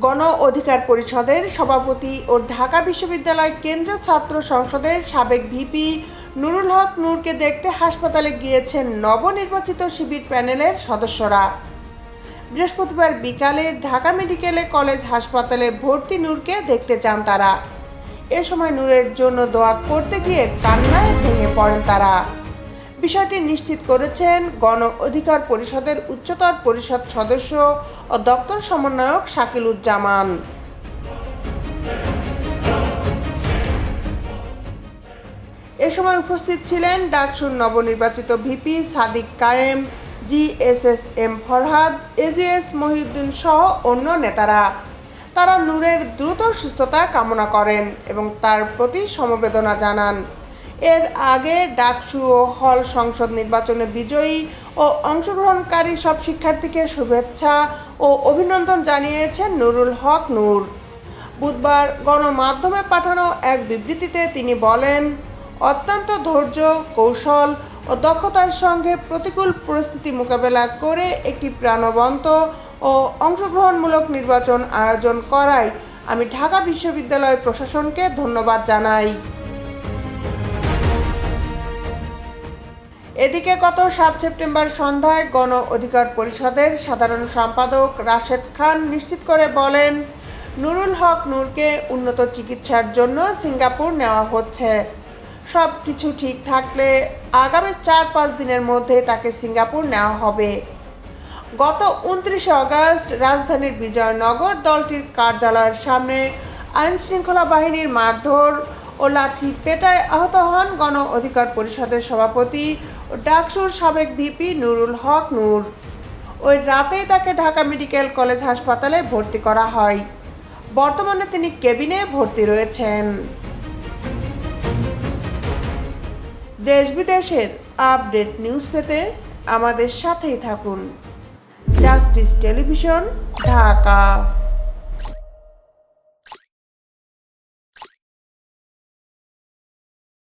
গণ অধিকার পরিষদের সভাপতি ও ঢাকা বিশ্ববিদ্যালয় কেন্দ্রীয় ছাত্র সংসদের সাবেক ভিপি নুরুল হক নূরকে দেখতে হাসপাতালে গিয়েছেন নবনির্বাচিত শিবির প্যানেলের সদস্যরা। বৃহস্পতিবার বিকালে ঢাকা মেডিকেল কলেজ হাসপাতালে ভর্তি নূরকে দেখতে যান তারা। এ সময় নূরের জন্য দোয়া করতে গিয়ে কান্নায় ভেঙে পড়েন তারা। বিষয়টি নিশ্চিত করেছেন গণ অধিকার পরিষদের উচ্চতর পরিষদ সদস্য ও দপ্তর সমন্বয়ক শাকিলুজ্জামান। এ সময় উপস্থিত ছিলেন ডাকসুর নবনির্বাচিত ভিপি সাদিক কায়েম, জিএসএসএম ফরহাদ, এজিএস মহিউদ্দিন সহ অন্য নেতারা। তারা নূরের দ্রুত সুস্থতা কামনা করেন এবং তার প্রতি সমবেদনা জানান। এর আগে ডাকসু ও হল সংসদ নির্বাচনে বিজয়ী ও অংশগ্রহণকারী সব শিক্ষার্থীকে শুভেচ্ছা ও অভিনন্দন জানিয়েছেন নুরুল হক নূর। বুধবার গণমাধ্যমে পাঠানো এক বিবৃতিতে তিনি বলেন, অত্যন্ত ধৈর্য, কৌশল ও দক্ষতার সঙ্গে প্রতিকূল পরিস্থিতি মোকাবেলা করে একটি প্রাণবন্ত ও অংশগ্রহণমূলক নির্বাচন আয়োজন করায় আমি ঢাকা বিশ্ববিদ্যালয় প্রশাসনকে ধন্যবাদ জানাই। এদিকে গত 7 সেপ্টেম্বর সন্ধ্যায় গণ অধিকার পরিষদের সাধারণ সম্পাদক রাশেদ খান নিশ্চিত করে বলেন, নুরুল হক নূরকে উন্নত চিকিৎসার জন্য সিঙ্গাপুর নেওয়া হচ্ছে। সব কিছু ঠিক থাকলে আগামী 4-5 দিনের মধ্যে তাকে সিঙ্গাপুর নেওয়া হবে। গত 29 আগস্ট রাজধানীর বিজয়নগর দলটির কার্যালয়ের সামনে আইনশৃঙ্খলা বাহিনীর মারধর ও লাঠি পেটায় আহত হন গণ অধিকার পরিষদের সভাপতি ও ডাকসুর সাবেক ভিপি নুরুল হক নূর। ওই রাতেই তাকে ঢাকা মেডিকেল কলেজ হাসপাতালে ভর্তি করা হয়। বর্তমানে তিনি কেবিনে ভর্তি রয়েছেন। দেশ বিদেশের আপডেট নিউজ পেতে আমাদের সাথেই থাকুন। Justice television, Dhaka.